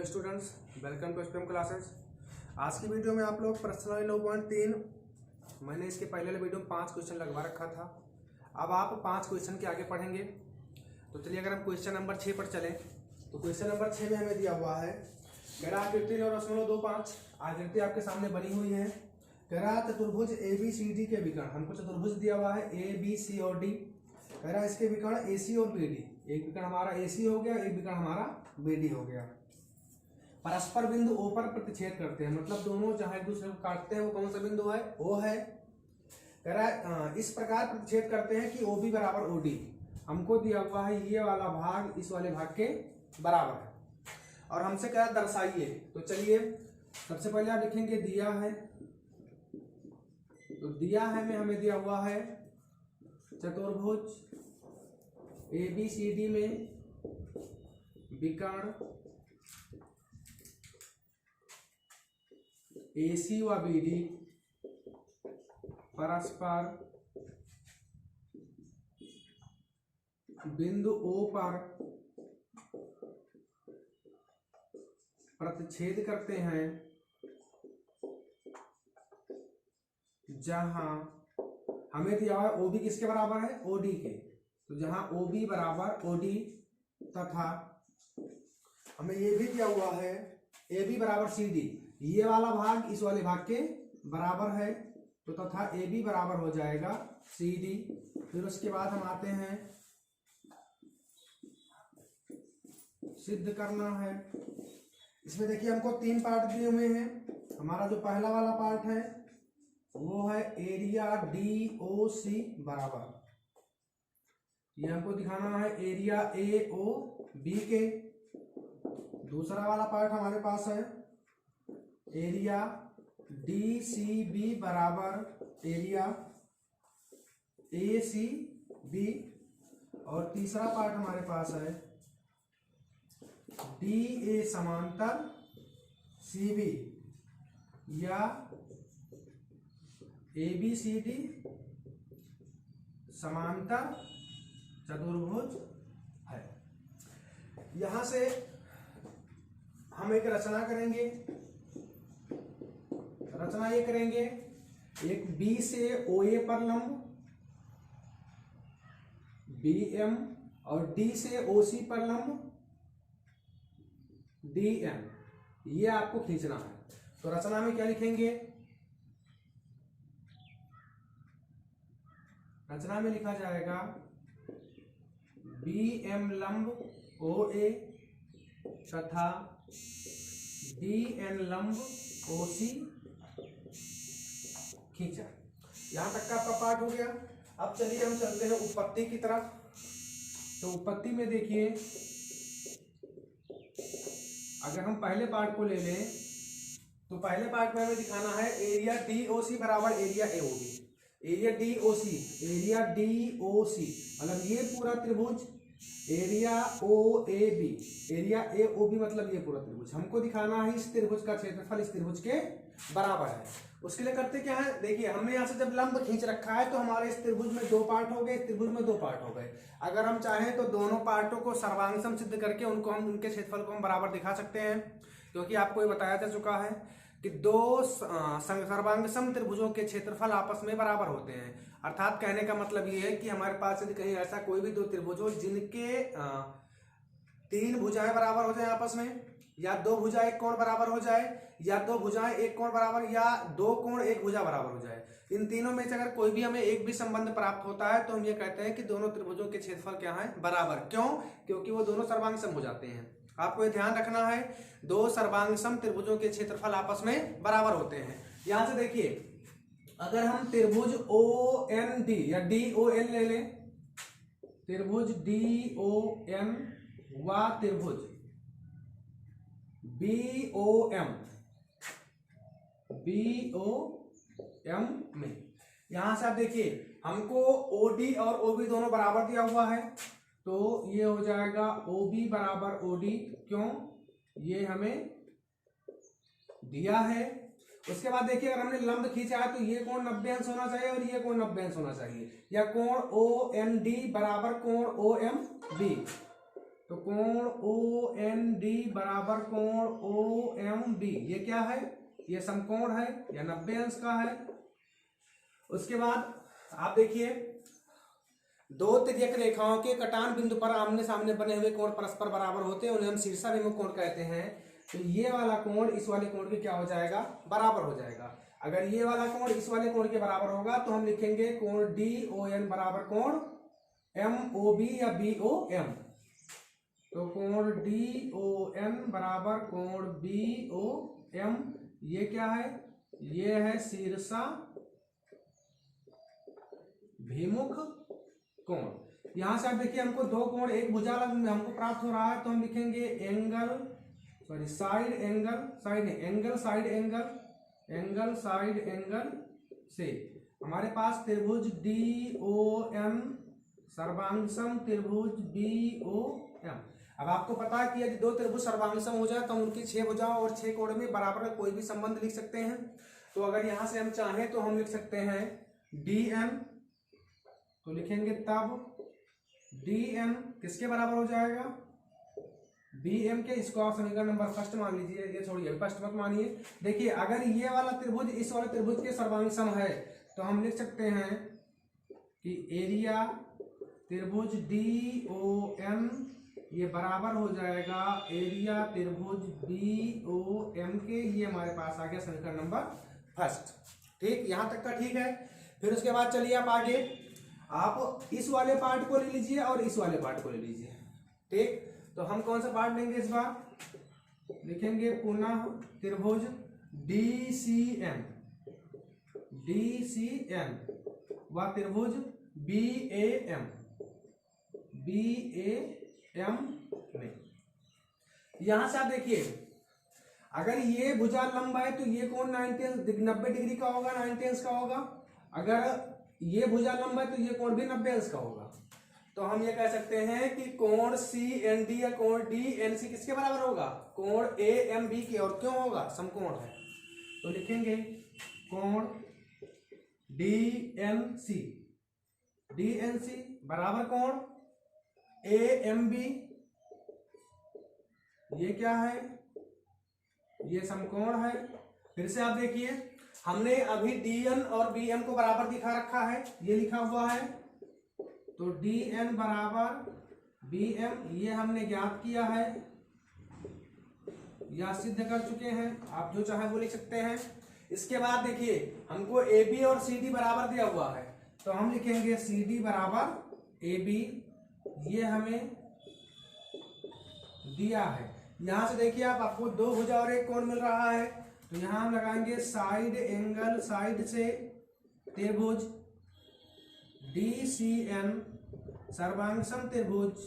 Hello students, welcome to SPM classes. आज की video में आप लोग प्रश्न 9.3 मैंने इसके पहले वीडियो में 5 क्वेश्चन लगवा रखा था। अब आप 5 क्वेश्चन के आगे पढ़ेंगे। तो चलिए अगर हम क्वेश्चन नंबर 6 पर चलें तो क्वेश्चन नंबर 6 में हमें दिया हुआ है, कह रहा आकृति 9.25 आकृति आपके सामने बनी हुई है। कह रहा चतुर्भुज ABCD के विकर्ण, हमको चतुर्भुज दिया हुआ है ABC और D। कह रहा इसके विकर्ण AC और BD, एक विकर्ण हमारा AC हो गया, एक विकर्ण हमारा BD हो गया। परस्पर बिंदु O पर प्रतिच्छेद करते हैं, मतलब दोनों जहां एक दूसरे को काटते हैं वो कौन सा बिंदु है? O है। कह रहा है इस प्रकार प्रतिच्छेद करते हैं कि OB बराबर OD। हमको दिया हुआ है ये वाला भाग इस वाले भाग के बराबर है और हमसे कह रहा दर्शाइए। तो चलिए सबसे पहले आप लिखेंगे दिया है। तो दिया है में हमें दिया हुआ है चतुर्भुज ABCD में विकर्ण AC व BD परस्पर बिंदु O पर प्रतिच्छेद करते हैं, जहां हमें दिया हुआ है OB किसके बराबर है? OD के। तो जहां OB बराबर OD तथा हमें ये भी दिया हुआ है AB बराबर CD, ये वाला भाग इस वाले भाग के बराबर है। तो तथा AB बराबर हो जाएगा CD। फिर उसके बाद हम आते हैं सिद्ध करना है। इसमें देखिए हमको 3 पार्ट दिए हुए हैं। हमारा जो पहला वाला पार्ट है वो है एरिया DOC बराबर, ये हमको दिखाना है एरिया AOB के। दूसरा वाला पार्ट हमारे पास है एरिया DCB बराबर एरिया ACB। और तीसरा पार्ट हमारे पास है DA समांतर CB या ABCD समांतर चतुर्भुज है। यहां से हम एक रचना करेंगे। रचना ये करेंगे, एक B से OA पर लंब, BM और D से OC पर लंब DM, ये आपको खींचना है। तो रचना में क्या लिखेंगे? रचना में लिखा जाएगा BM लंब OA तथा DN लंब OC खींचा। यहां तक का आपका पार्ट हो गया। अब चलिए हम चलते हैं उत्पत्ति की तरफ। तो उत्पत्ति में देखिए, अगर हम पहले पार्ट को ले लें तो पहले पार्ट में हमें दिखाना है एरिया DOC बराबर एरिया AOB। एरिया DOC मतलब ये पूरा त्रिभुज, एरिया OAB, एरिया AOB मतलब ये पूरा त्रिभुज। हमको दिखाना है इस त्रिभुज का क्षेत्रफल इस त्रिभुज के बराबर है। उसके लिए करते क्या है, देखिए हमने यहाँ से जब लंब खींच रखा है तो हमारे इस त्रिभुज में 2 पार्ट हो गए, इस त्रिभुज में 2 पार्ट हो गए। अगर हम चाहें तो दोनों पार्टों को सर्वांग सिद्ध करके उनको हम उनके क्षेत्रफल को हम बराबर दिखा सकते हैं, क्योंकि आपको ये बताया जा चुका है कि 2 सर्वांग सम त्रिभुजों के क्षेत्रफल आपस में बराबर होते हैं। अर्थात कहने का मतलब ये है कि हमारे पास यदि कहीं ऐसा कोई भी 2 त्रिभुज हो जिनके 3 भुजाएं बराबर हो जाए आपस में, या 2 भुजा 1 कोण बराबर हो जाए, या 2 भुजाएं 1 कोण बराबर, या 2 कोण 1 भुजा बराबर हो जाए, इन तीनों में से अगर कोई भी हमें एक भी संबंध प्राप्त होता है तो हम ये कहते हैं कि दोनों त्रिभुजों के क्षेत्रफल क्या है? बराबर। क्यों? क्योंकि वो दोनों सर्वांग सम हो जाते हैं। आपको ये ध्यान रखना है, 2 सर्वांग सम त्रिभुजों के क्षेत्रफल आपस में बराबर होते हैं। यहां से देखिए, अगर हम त्रिभुज OND या DON ले लें, त्रिभुज DON व त्रिभुज BOM में, यहां से आप देखिए हमको OD और OB दोनों बराबर दिया हुआ है। तो ये हो जाएगा OB बराबर OD। क्यों? ये हमें दिया है। उसके बाद देखिए अगर हमने लंब खींचा है तो ये कोण 90 अंश होना चाहिए और ये कोण 90 अंश होना चाहिए, या कोण OND बराबर कोण OMB। तो कोण ओ एन डी बराबर कोण ओ एम बी, ये क्या है, ये समकोण है या 90 अंश का है। उसके बाद आप देखिए दो तिर्यक रेखाओं के कटान बिंदु पर आमने सामने बने हुए कोण परस्पर बराबर होते हैं, उन्हें हम शीर्षाभिमुख कोण कहते हैं। तो ये वाला कोण इस वाले कोण के क्या हो जाएगा, बराबर हो जाएगा। अगर ये वाला कोण इस वाले कोण के बराबर होगा तो हम लिखेंगे कोण डी ओ एन बराबर कोण एम ओ बी या बी ओ एम। तो कोण डी ओ एन बराबर कोण बी ओ एम, ये क्या है, ये है शीर्षा भिमुख कोण। यहां से आप देखिए हमको दो कोण एक भुजालंब में हमको प्राप्त हो रहा है, तो हम लिखेंगे angle sorry side angle, side angle side angle, angle side angle से हमारे पास त्रिभुज डी ओ एम सर्वांगसम त्रिभुज बी ओ एम। अब आपको पता है कि यदि दो त्रिभुज सर्वांगसम हो जाए तो हम उनकी 6 भुजाओं और 6 कोण में बराबर का कोई भी संबंध लिख सकते हैं। तो अगर यहां से हम चाहें तो हम लिख सकते हैं डी एम, तो लिखेंगे तब डी एम किसके बराबर हो जाएगा, बी एम के। इसको आप समीकरण नंबर फर्स्ट मान लीजिए, ये छोड़िए फर्स्ट मत मानिए। देखिए अगर ये वाला त्रिभुज इस वाले त्रिभुज के सर्वांगसम है तो हम लिख सकते हैं कि एरिया त्रिभुज डी ओ एम ये बराबर हो जाएगा एरिया त्रिभुज बी ओ एम के। ये हमारे पास आ गया समीकरण नंबर फर्स्ट। ठीक, यहां तक का ठीक है। फिर उसके बाद चलिए आप आगे, आप इस वाले पार्ट को ले लीजिए और इस वाले पार्ट को ले लीजिए। ठीक, तो हम कौन सा पार्ट लेंगे इस बार, लिखेंगे पुनः त्रिभुज D C M, D C M व त्रिभुज B A M, B A M में। यहां से आप देखिए अगर ये भुजा लंब है तो ये कोण 90 डिग्री का होगा, 90 अंश का होगा। अगर ये भुजा लंब है तो ये कोण भी 90 अंश का होगा। तो हम ये कह सकते हैं कि कोण सी एन डी या कोण डी एन सी किसके बराबर होगा, कोण ए एम बी के। और क्यों होगा, समकोण है। तो लिखेंगे कोण D N C, D N C बराबर कोण ए एम बी, ये क्या है, ये समकोण है। फिर से आप देखिए हमने अभी डी एन और बी एम को बराबर दिखा रखा है, ये लिखा हुआ है। तो डी एन बराबर बी एम ये हमने ज्ञात किया है या सिद्ध कर चुके हैं, आप जो चाहे वो लिख सकते हैं। इसके बाद देखिए हमको ए बी और सी डी बराबर दिया हुआ है, तो हम लिखेंगे सी डी बराबर ए बी, ये हमें दिया है। यहां से देखिए आपको दो भुजा और एक कोण मिल रहा है, तो यहां हम लगाएंगे साइड एंगल साइड से त्रिभुज डी सी एन सर्वांगसम त्रिभुज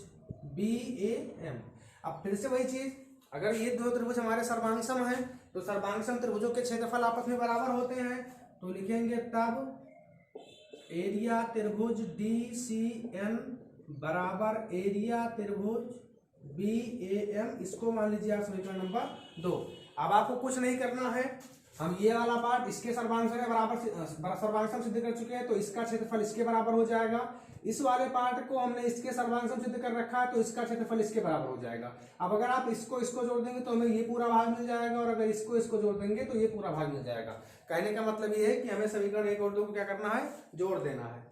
बी ए एम। अब फिर से वही चीज, अगर ये दो त्रिभुज हमारे सर्वांगसम हैं तो सर्वांगसम त्रिभुजों के क्षेत्रफल आपस में बराबर होते हैं। तो लिखेंगे तब एरिया त्रिभुज डी सी एन बराबर एरिया त्रिभुज बी ए एम। इसको मान लीजिए आप समीकरण नंबर 2। अब आपको कुछ नहीं करना है, हम ये वाला पार्ट इसके सर्वांगसम के बराबर सर्वांगसम सिद्ध कर चुके हैं, तो इसका क्षेत्रफल इसके बराबर हो जाएगा। इस वाले पार्ट को हमने इसके सर्वांगसम सिद्ध कर रखा है, तो इसका क्षेत्रफल इसके बराबर हो जाएगा। अब अगर आप इसको जोड़ देंगे तो हमें ये पूरा भाग मिल जाएगा, और अगर इसको जोड़ देंगे तो ये पूरा भाग मिल जाएगा। कहने का मतलब ये है कि हमें समीकरण 1 और 2 को क्या करना है, जोड़ देना है।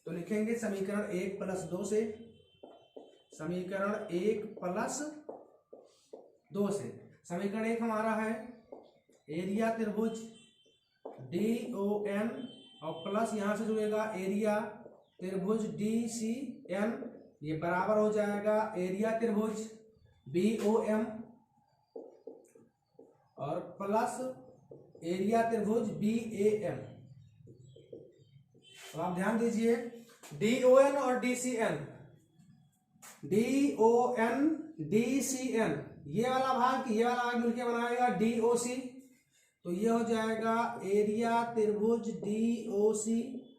तो लिखेंगे समीकरण 1 + 2 से, समीकरण 1 + 2 से समीकरण 1 हमारा है एरिया त्रिभुज डी ओ एन और प्लस यहां से जुड़ेगा एरिया त्रिभुज डी सी एन, ये बराबर हो जाएगा एरिया त्रिभुज बी ओ एम और प्लस एरिया त्रिभुज बी ए एम। तो आप ध्यान दीजिए डी ओ एन और D C N, D O N D C N, ये वाला भाग मिलके बनाएगा डी ओ सी। तो ये हो जाएगा एरिया त्रिभुज डी ओ सी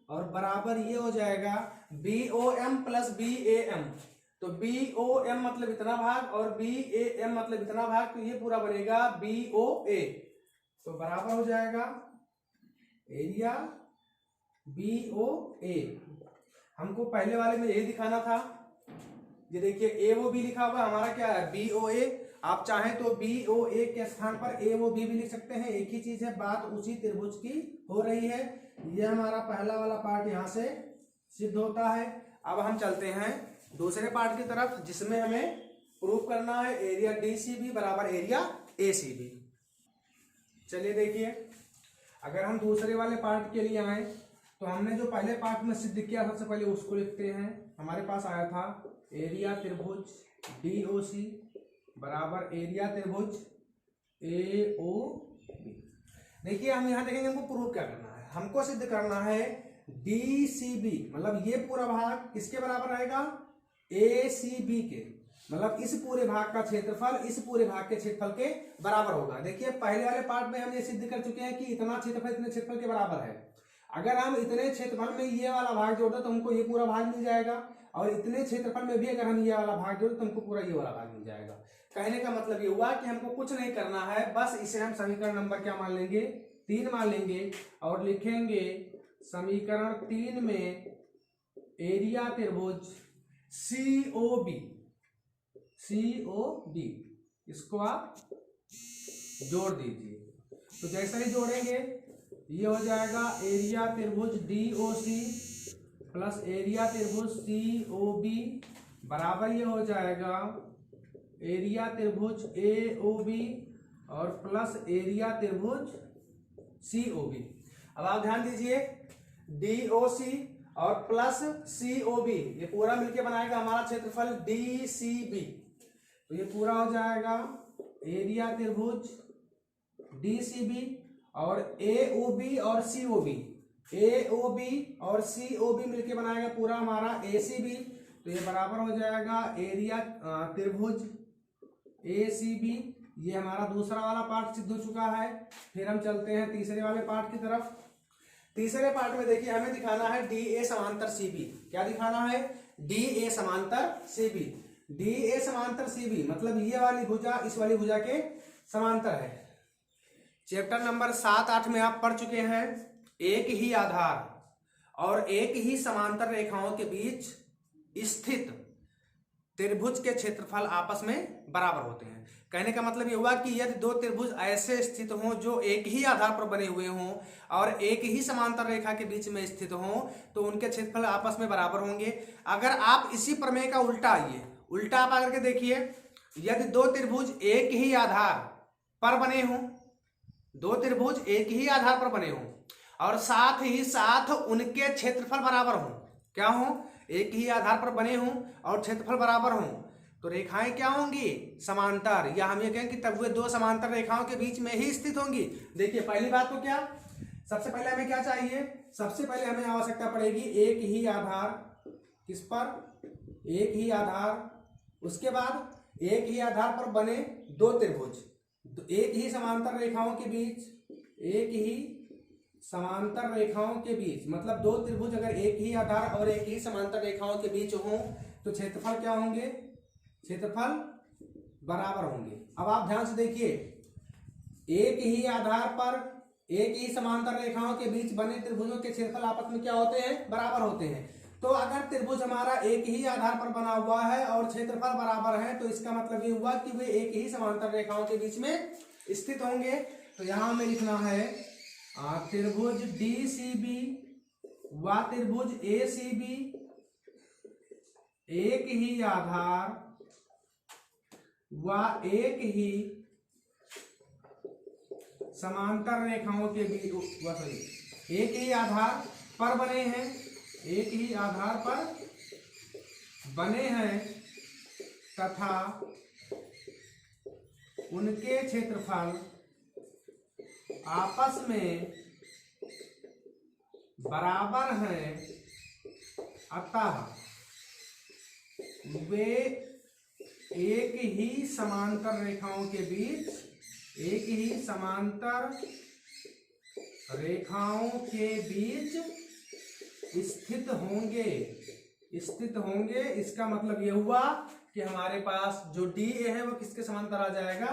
और बराबर ये हो जाएगा B O M plus B A M. तो बी ओ एम मतलब इतना भाग और बी ए एम मतलब इतना भाग, तो ये पूरा बनेगा बी ओ ए। तो बराबर हो जाएगा एरिया बी ओ ए। हमको पहले वाले में यही दिखाना था, ये देखिए ए ओ बी लिखा हुआ है, हमारा क्या है बी ओ ए। आप चाहें तो बी ओ ए के स्थान पर ए ओ बी भी लिख सकते हैं, एक ही चीज है, बात उसी त्रिभुज की हो रही है। ये हमारा पहला वाला पार्ट यहाँ से सिद्ध होता है। अब हम चलते हैं दूसरे पार्ट की तरफ, जिसमें हमें प्रूफ करना है एरिया डी सी बी बराबर एरिया ए सी बी। चलिए देखिए, अगर हम दूसरे वाले पार्ट के लिए आए तो हमने जो पहले पार्ट में सिद्ध किया, सबसे पहले उसको लिखते हैं। हमारे पास आया था एरिया त्रिभुज डी ओ सी बराबर एरिया त्रिभुज ए ओ बी। देखिए हम यहाँ देखेंगे हमको प्रूव क्या करना है, हमको सिद्ध करना है डी सी बी, मतलब ये पूरा भाग किसके बराबर रहेगा, ए सी बी के, मतलब इस पूरे भाग का क्षेत्रफल इस पूरे भाग के क्षेत्रफल के बराबर होगा। देखिए पहले वाले पार्ट में हम ये सिद्ध कर चुके हैं कि इतना क्षेत्रफल इतने क्षेत्रफल के बराबर है। अगर हम इतने क्षेत्रफल में ये वाला भाग जोड़ दो तो हमको ये पूरा भाग मिल जाएगा, और इतने क्षेत्रफल में भी अगर हम ये वाला भाग जोड़ तो हमको पूरा ये वाला भाग मिल जाएगा। कहने का मतलब ये हुआ कि हमको कुछ नहीं करना है, बस इसे हम समीकरण नंबर क्या मान लेंगे, 3 मान लेंगे, और लिखेंगे समीकरण 3 में एरिया त्रिभुज सी ओ बी, इसको आप जोड़ दीजिए। तो जैसे ही जोड़ेंगे ये हो जाएगा एरिया त्रिभुज D O C plus area त्रिभुज सी ओ बी बराबर ये हो जाएगा एरिया त्रिभुज ए ओ बी और प्लस एरिया त्रिभुज सी ओ बी। अब आप ध्यान दीजिए, डी ओ सी और प्लस सी ओ बी ये पूरा मिलके बनाएगा हमारा क्षेत्रफल डी सी बी। तो ये पूरा हो जाएगा एरिया त्रिभुज डी सी बी और ए ओ बी और सी ओ बी, ए ओ बी और सी ओ बी मिलके बनाएगा पूरा हमारा ए सी बी। तो ये बराबर हो जाएगा एरिया त्रिभुज ए सी बी। ये हमारा दूसरा वाला पार्ट सिद्ध हो चुका है। फिर हम चलते हैं तीसरे वाले पार्ट की तरफ। तीसरे पार्ट में देखिए हमें दिखाना है डी ए समांतर सी बी। क्या दिखाना है, डी ए समांतर सी बी। डी ए समांतर सी बी मतलब ये वाली भुजा इस वाली भुजा के समांतर है। चैप्टर नंबर 7-8 में आप पढ़ चुके हैं, एक ही आधार और एक ही समांतर रेखाओं के बीच स्थित त्रिभुज के क्षेत्रफल आपस में बराबर होते हैं। कहने का मतलब ये हुआ कि यदि दो त्रिभुज ऐसे स्थित हों जो एक ही आधार पर बने हुए हों और एक ही समांतर रेखा के बीच में स्थित हों तो उनके क्षेत्रफल आपस में बराबर होंगे। अगर आप इसी प्रमेय का उल्टा आप आकर के देखिए, यदि दो त्रिभुज एक ही आधार पर बने हों, दो त्रिभुज एक ही आधार पर बने हों और साथ ही साथ उनके क्षेत्रफल बराबर हों, क्या हों, एक ही आधार पर बने हों और क्षेत्रफल बराबर हों, तो रेखाएं क्या होंगी, समांतर, या हम ये कहें कि तब वे दो समांतर रेखाओं के बीच में ही स्थित होंगी। देखिए पहली बात तो क्या, सबसे पहले हमें क्या चाहिए, सबसे पहले हमें आवश्यकता पड़ेगी एक ही आधार, किस पर, एक ही आधार। उसके बाद एक ही आधार पर बने दो त्रिभुज, एक ही समांतर रेखाओं के बीच, एक ही समांतर रेखाओं के बीच, मतलब दो त्रिभुज अगर एक ही आधार और एक ही समांतर रेखाओं के बीच हों तो क्षेत्रफल क्या होंगे, क्षेत्रफल बराबर होंगे। अब आप ध्यान से देखिए, एक ही आधार पर एक ही समांतर रेखाओं के बीच बने त्रिभुजों के क्षेत्रफल आपस में क्या होते हैं, बराबर होते हैं। तो अगर त्रिभुज हमारा एक ही आधार पर बना हुआ है और क्षेत्रफल बराबर है तो इसका मतलब ये हुआ कि वे एक ही समांतर रेखाओं के बीच में स्थित होंगे। तो यहां हमें लिखना है त्रिभुज डी सी बी व त्रिभुज ए सी बी एक ही आधार व एक ही समांतर रेखाओं के बीच, एक ही आधार पर बने हैं, एक ही आधार पर बने हैं तथा उनके क्षेत्रफल आपस में बराबर हैं, अतः वे एक ही समांतर रेखाओं के बीच, एक ही समांतर रेखाओं के बीच स्थित होंगे। इसका मतलब यह हुआ कि हमारे पास जो डी ए है वो किसके समांतर आ जाएगा,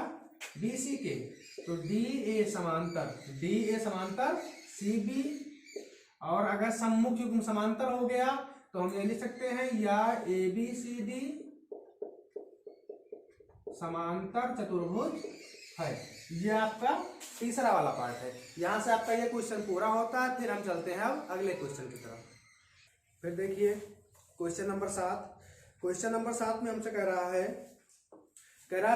बी सी के। तो डी ए समांतर सी बी, और अगर सम्मुख युग्म समांतर हो गया तो हम ये लिख सकते हैं या ए बी सी डी समांतर चतुर्भुज है। ये आपका तीसरा वाला पार्ट है। यहाँ से आपका ये क्वेश्चन पूरा होता है। फिर हम चलते हैं अब अगले क्वेश्चन की तरफ। फिर देखिए क्वेश्चन नंबर 7। क्वेश्चन नंबर 7 में हमसे कह रहा है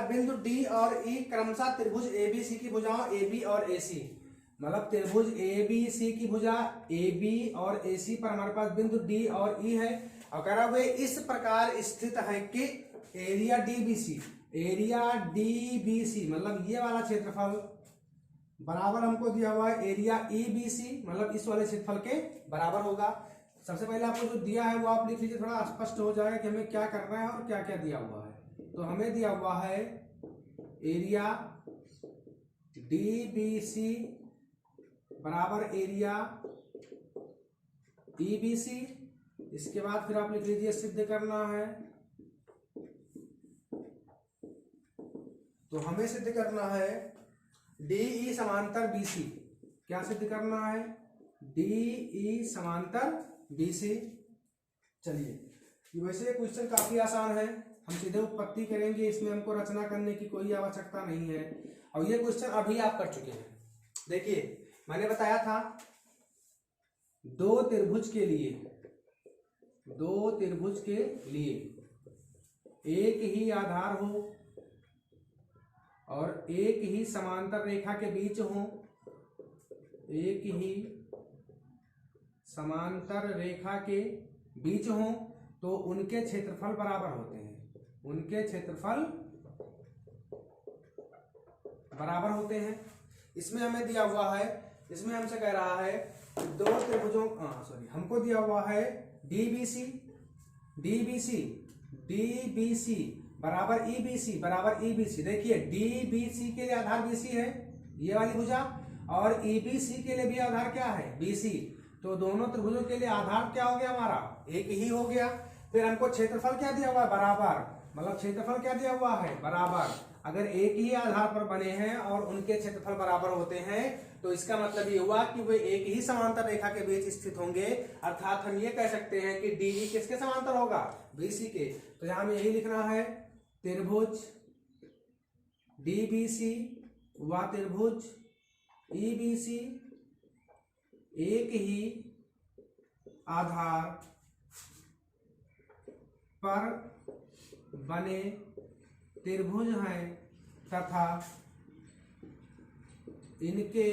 बिंदु डी और ई क्रमशः त्रिभुज एबीसी की भुजाओं AB और AC, मतलब त्रिभुज ABC की भुजा AB और AC पर हमारे पास बिंदु D और E है। और कह रहा वे इस प्रकार स्थित है कि एरिया DBC मतलब ये वाला क्षेत्रफल बराबर हमको दिया हुआ है एरिया EBC मतलब इस वाले क्षेत्रफल के बराबर होगा। सबसे पहले आपको जो दिया है वो आप लिख लीजिए, थोड़ा स्पष्ट हो जाएगा कि हमें क्या करना है और क्या क्या दिया हुआ है। तो हमें दिया हुआ है एरिया DBC बराबर एरिया EBC। इसके बाद फिर आप लिख लीजिए सिद्ध करना है। तो हमें सिद्ध करना है DE समांतर BC। क्या सिद्ध करना है? DE समांतर BC। चलिए वैसे क्वेश्चन काफी आसान है, हम सीधे उत्पत्ति करेंगे, इसमें हमको रचना करने की कोई आवश्यकता नहीं है। और ये क्वेश्चन अभी आप कर चुके हैं। देखिए मैंने बताया था दो त्रिभुज के लिए एक ही आधार हो और एक ही समांतर रेखा के बीच हो, एक ही समांतर रेखा के बीच हो तो उनके क्षेत्रफल बराबर होते हैं। उनके क्षेत्रफल बराबर होते हैं। इसमें हमें दिया हुआ है, इसमें हमसे कह रहा है दो त्रिभुजों हमको दिया हुआ है DBC बराबर EBC। देखिए DBC के लिए आधार BC है, ये वाली भुजा, और EBC के लिए भी आधार क्या है? BC। तो दोनों त्रिभुजों के लिए आधार क्या हो गया? हमारा एक ही हो गया। फिर हमको क्षेत्रफल क्या दिया हुआ है? बराबर, मतलब क्षेत्रफल क्या दिया हुआ है? बराबर। अगर एक ही आधार पर बने हैं और उनके क्षेत्रफल बराबर होते हैं तो इसका मतलब ये हुआ कि वे एक ही समांतर रेखा के बीच स्थित होंगे। अर्थात हम ये कह सकते हैं कि DE किसके समांतर होगा? BC के। तो यहां हमें यही लिखना है त्रिभुज DBC व त्रिभुज EBC एक ही आधार पर बने त्रिभुज हैं तथा इनके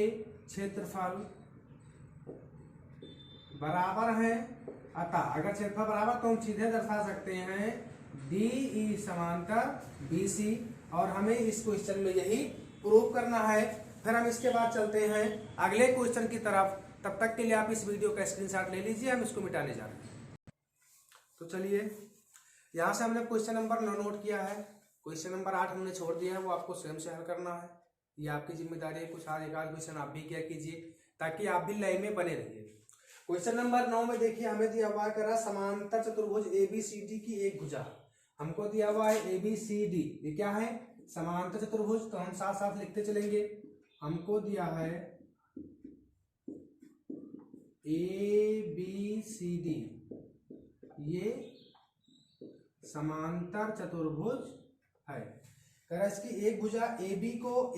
क्षेत्रफल बराबर हैं। अतः अगर क्षेत्रफल बराबर तो हम सीधे दर्शा सकते हैं DE समांतर BC, और हमें इस क्वेश्चन में यही प्रूव करना है। फिर हम इसके बाद चलते हैं अगले क्वेश्चन की तरफ। तब तक के लिए आप इस वीडियो का स्क्रीनशॉट ले लीजिए, हम इसको मिटाने जा रहे हैं। तो चलिए यहाँ से हमने क्वेश्चन नंबर 9 नोट किया है। क्वेश्चन नंबर 8 हमने छोड़ दिया है, वो आपको स्वयं से हल करना है। ये आपकी जिम्मेदारी है। कुछ एक आध क्वेश्चन आप भी किया कीजिए ताकि आप भी लाइन में बने रहिए। क्वेश्चन नंबर 9 में देखिए हमें दिया हुआ है समांतर चतुर्भुज ABCD की एक भुजा। हमको दिया हुआ है ABCD, ये क्या है? समांतर चतुर्भुज। तो हम साथ साथ लिखते चलेंगे। हमको दिया है ABCD, ये समांतर चतुर्भुज है। कह रहा इसकी एक भुजा AB को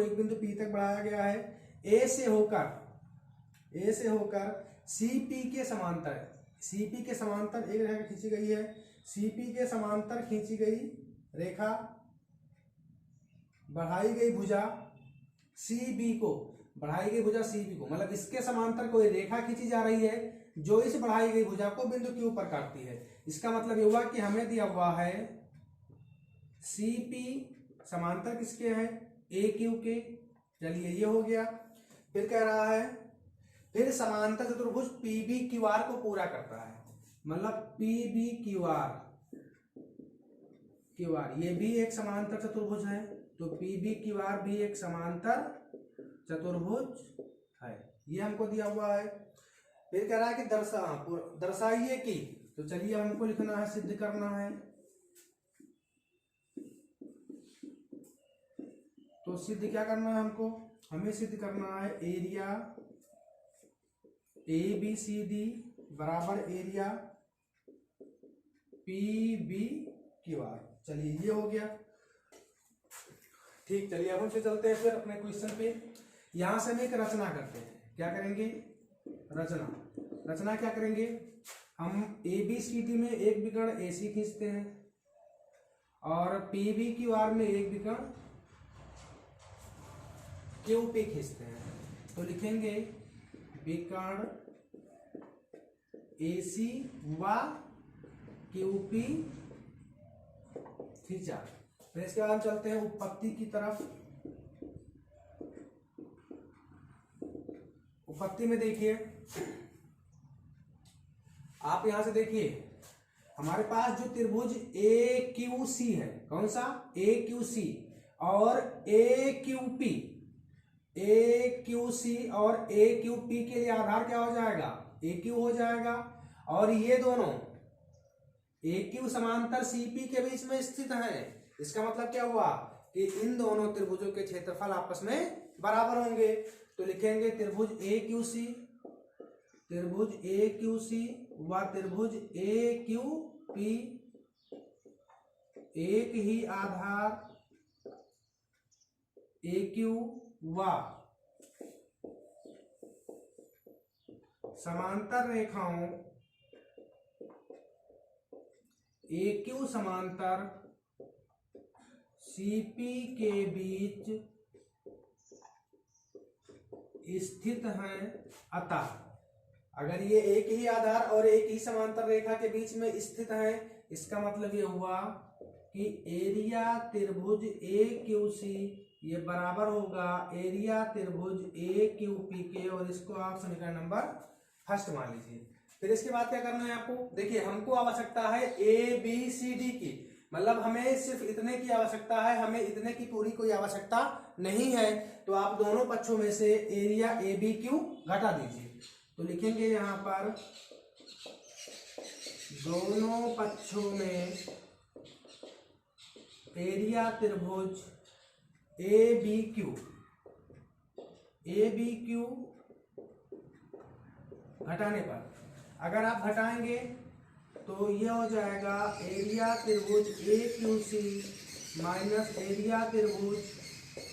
एक बिंदु P तक बढ़ाया गया है। A से होकर CP के समांतर एक रेखा खींची गई है। CP के समांतर खींची गई रेखा, बढ़ाई गई भुजा CB को, मतलब इसके समांतर कोई रेखा खींची जा रही है जो इस बढ़ाई गई भुजा को बिंदु Q पर काटती है। इसका मतलब ये हुआ कि हमें दिया हुआ है CP समांतर किसके है? AQ के। चलिए ये हो गया। फिर कह रहा है फिर समांतर चतुर्भुज PBQR को पूरा करता है, मतलब PBQR, ये भी एक समांतर चतुर्भुज है। तो PBQR भी एक समांतर चतुर्भुज है, ये हमको दिया हुआ है। फिर कह रहा है कि दर्शाइए कि, तो चलिए हमको लिखना है, सिद्ध करना है। तो सिद्ध क्या करना है हमको? हमें सिद्ध करना है एरिया ABCD बराबर एरिया PBQR। चलिए ये हो गया। ठीक, चलिए अब हम फिर चलते हैं फिर अपने क्वेश्चन पे। यहां से हम एक रचना करते हैं। क्या करेंगे? रचना क्या करेंगे? हम ABCD में एक विकर्ण AC खींचते हैं और PBQR में एक विकर्ण QP खींचते हैं। तो लिखेंगे विकर्ण AC व QP खींचा। फिर इसके बाद हम चलते हैं उत्पत्ति की तरफ। उत्पत्ति में देखिए, आप यहां से देखिए हमारे पास जो त्रिभुज AQC है, कौन सा? AQC और AQP, AQC और AQP के लिए आधार क्या हो जाएगा? AQ हो जाएगा। और ये दोनों AQ समांतर CP के बीच में स्थित हैं। इसका मतलब क्या हुआ कि इन दोनों त्रिभुजों के क्षेत्रफल आपस में बराबर होंगे। तो लिखेंगे त्रिभुज AQC व त्रिभुज AQP एक ही आधार AQ व समांतर रेखाओं AQ समांतर CP के बीच स्थित हैं। अतः अगर ये एक ही आधार और एक ही समांतर रेखा के बीच में स्थित हैं, इसका मतलब ये हुआ कि एरिया त्रिभुज AQC ये बराबर होगा एरिया त्रिभुज AQP के, और इसको आप समीकरण नंबर फर्स्ट मान लीजिए। फिर इसके बाद क्या करना है आपको? देखिए हमको आवश्यकता है ABCD की, मतलब हमें सिर्फ इतने की आवश्यकता है, हमें इतने की पूरी कोई आवश्यकता नहीं है। तो आप दोनों पक्षों में से एरिया ABQ घटा दीजिए। तो लिखेंगे यहां पर दोनों पक्षों में एरिया त्रिभुज ABQ घटाने पर, अगर आप घटाएंगे तो यह हो जाएगा एरिया त्रिभुज AQC माइनस एरिया त्रिभुज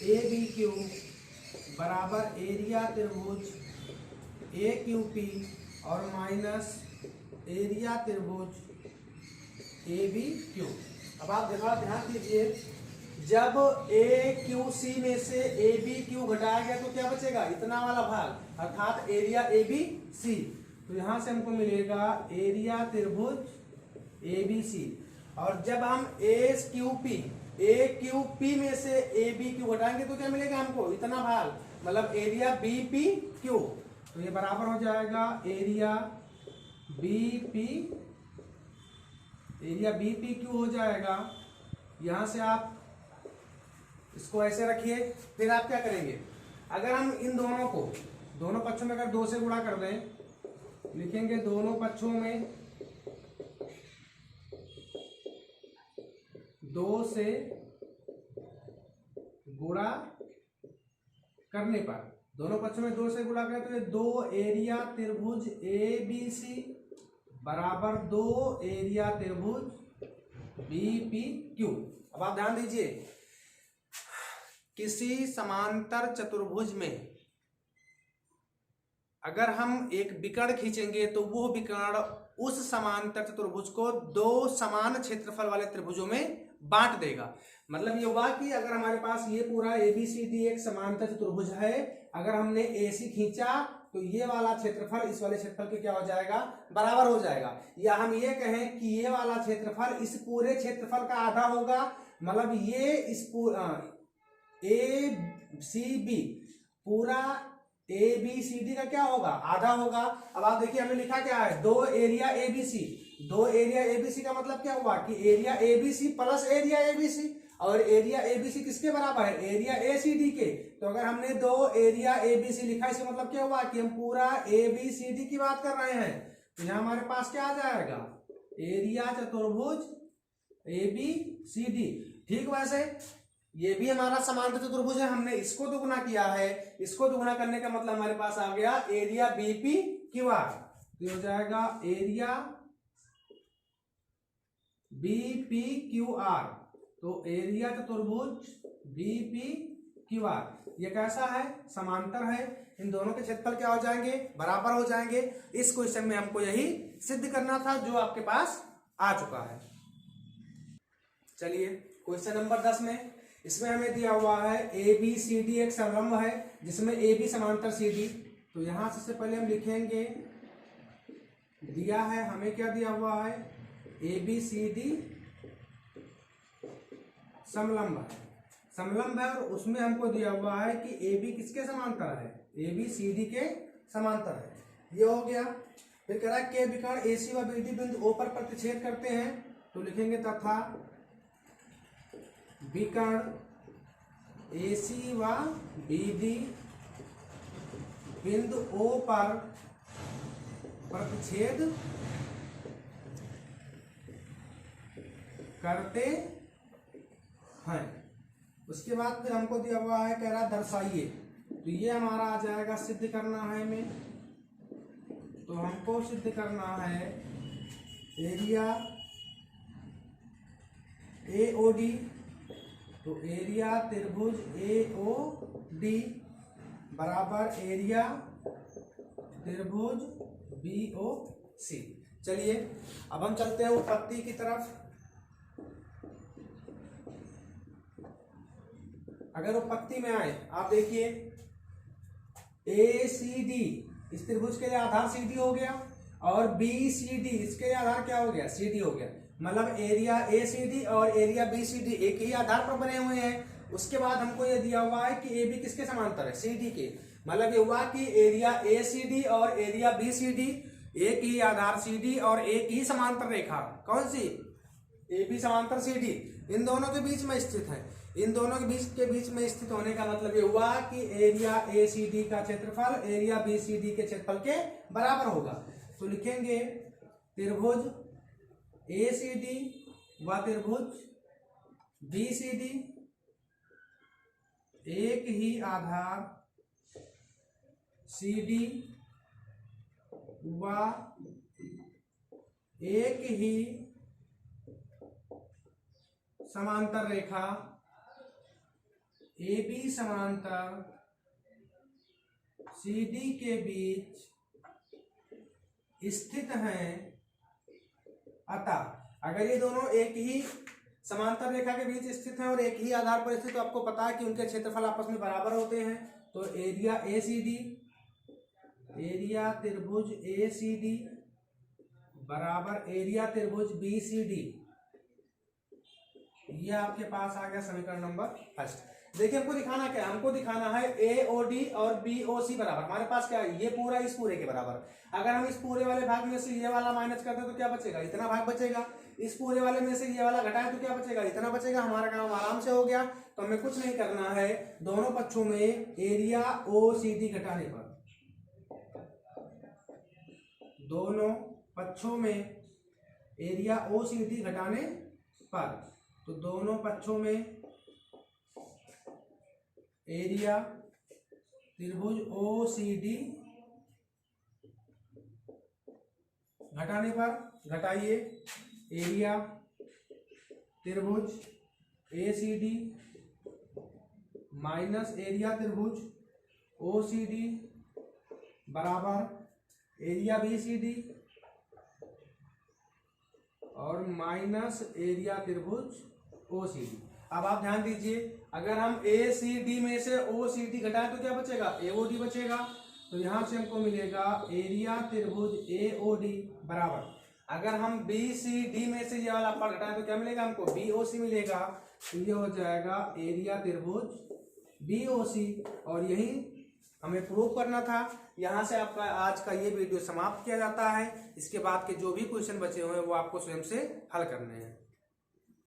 ABQ बराबर एरिया त्रिभुज AQP और माइनस एरिया त्रिभुज ABQ। अब आप देखो, ध्यान दीजिए, जब AQC में से ABQ घटाया गया तो क्या बचेगा? इतना वाला भाग, अर्थात एरिया ABC। तो यहां से हमको मिलेगा एरिया त्रिभुज ABC। और जब हम AQP में से ABQ घटाएंगे तो क्या मिलेगा हमको? इतना भाग, मतलब एरिया BPQ। तो ये बराबर हो जाएगा एरिया BPQ हो जाएगा। यहां से आप इसको ऐसे रखिए। फिर आप क्या करेंगे? अगर हम इन दोनों को दोनों पक्षों में अगर 2 से गुणा कर दें, लिखेंगे दोनों पक्षों में 2 से गुणा करने पर, दोनों पक्षों में 2 से गुणा करें तो ये 2 एरिया त्रिभुज ABC बराबर 2 एरिया त्रिभुज BPQ। अब आप ध्यान दीजिए, किसी समांतर चतुर्भुज में अगर हम एक विकर्ण खींचेंगे तो वो विकर्ण उस समांतर चतुर्भुज को 2 समान क्षेत्रफल वाले त्रिभुजों में बांट देगा। मतलब ये हुआ कि अगर हमारे पास ये पूरा ABCD एक समांतर चतुर्भुज है, अगर हमने AC खींचा तो ये वाला क्षेत्रफल इस वाले क्षेत्रफल के क्या हो जाएगा? बराबर हो जाएगा। या हम ये कहें कि ये वाला क्षेत्रफल इस पूरे क्षेत्रफल का आधा होगा, मतलब ये इस ACB पूरा ABCD का क्या होगा? आधा होगा। अब आप देखिए हमने लिखा क्या है? 2 एरिया ABC। 2 एरिया ABC का मतलब क्या हुआ कि area ABC plus area ABC, और एरिया ABC किसके बराबर है? एरिया ACD के। तो अगर हमने 2 एरिया ABC लिखा, इसका मतलब क्या हुआ कि हम पूरा ABCD की बात कर रहे हैं। तो यहाँ हमारे पास क्या आ जाएगा? एरिया चतुर्भुज ABCD। ठीक, वैसे ये भी हमारा समांतर चतुर्भुज है, हमने इसको दुगुना किया है। इसको दुगुना करने का मतलब हमारे पास आ गया एरिया BPQR। तो हो जाएगा एरिया BPQR तो एरिया चतुर्भुज BPQR ये कैसा है, समांतर है। इन दोनों के क्षेत्रफल क्या हो जाएंगे, बराबर हो जाएंगे। इस क्वेश्चन में हमको यही सिद्ध करना था जो आपके पास आ चुका है। चलिए क्वेश्चन नंबर 10 में, इसमें हमें दिया हुआ है ABCD एक समलंब है जिसमें AB समांतर CD। तो यहां सबसे पहले हम लिखेंगे, दिया है हमें क्या दिया हुआ है, ABCD समलंब है, समलंब है। और उसमें हमको दिया हुआ है कि AB किसके समांतर है, ABCD के समांतर है। ये हो गया। फिर कह रहा है के विकर्ण AC व BD बिंदु O पर प्रतिच्छेद करते हैं। तो लिखेंगे तथा विकर्ण AC व BD बिंदु O पर प्रतिच्छेद करते हैं। उसके बाद फिर हमको दिया हुआ है, कह रहा दर्शाइए। तो ये हमारा आ जाएगा, सिद्ध करना है हमें। तो हमको सिद्ध करना है एरिया AOD। तो एरिया त्रिभुज AOD बराबर एरिया त्रिभुज BOC। चलिए अब हम चलते हैं उत्पत्ति की तरफ। अगर उत्पत्ति में आए, आप देखिए ACD इस त्रिभुज के लिए आधार CD हो गया और BCD इसके लिए आधार क्या हो गया, CD हो गया। मतलब एरिया ACD और एरिया BCD एक ही आधार पर बने हुए हैं। उसके बाद हमको ये दिया हुआ है कि AB किसके समांतर है, CD के। मतलब ये हुआ कि एरिया ACD और एरिया BCD एक ही आधार CD और एक ही समांतर रेखा, कौन सी, AB समांतर CD, इन दोनों के बीच में स्थित है। इन दोनों के बीच में स्थित होने का मतलब ये हुआ कि एरिया ACD का क्षेत्रफल एरिया BCD के क्षेत्रफल के बराबर होगा। तो लिखेंगे त्रिभुज ACD व त्रिभुज BCD एक ही आधार CD व एक ही समांतर रेखा AB समांतर CD के बीच स्थित हैं। अतः अगर ये दोनों एक ही समांतर रेखा के बीच स्थित हैं और एक ही आधार पर स्थित, तो आपको पता है कि उनके क्षेत्रफल आपस में बराबर होते हैं। तो एरिया ACD, एरिया त्रिभुज ACD बराबर एरिया त्रिभुज BCD। ये आपके पास आ गया समीकरण नंबर फर्स्ट। देखिए हमको दिखाना क्या है, हमको दिखाना है AOD और BOC बराबर। हमारे पास क्या है, ये पूरा इस पूरे के बराबर। अगर हम इस पूरे वाले भाग में से ये वाला माइनस करते हैं तो क्या बचेगा, इतना भाग बचेगा। इस पूरे वाले में से ये वाला घटाए तो क्या बचेगा, इतना बचेगा। हमारा काम आराम से हो गया। तो हमें कुछ नहीं करना है, दोनों पक्षों में एरिया OCD घटाने पर, दोनों पक्षों में एरिया OCD घटाने पर, तो दोनों पक्षों में एरिया त्रिभुज OCD घटाने पर, घटाइए एरिया त्रिभुज ACD माइनस एरिया त्रिभुज OCD बराबर एरिया BCD और माइनस एरिया त्रिभुज OCD। अब आप ध्यान दीजिए, अगर हम ACD में से OCD घटाएं तो क्या बचेगा, AOD बचेगा। तो यहां से हमको मिलेगा एरिया त्रिभुज AOD बराबर, अगर हम BCD में से ये वाला पार्ट घटाएं तो क्या मिलेगा हमको, BOC मिलेगा। तो ये हो जाएगा एरिया त्रिभुज BOC। और यही हमें प्रूव करना था। यहाँ से आपका आज का ये वीडियो समाप्त किया जाता है। इसके बाद के जो भी क्वेश्चन बचे हुए हैं वो आपको स्वयं से हल करने हैं।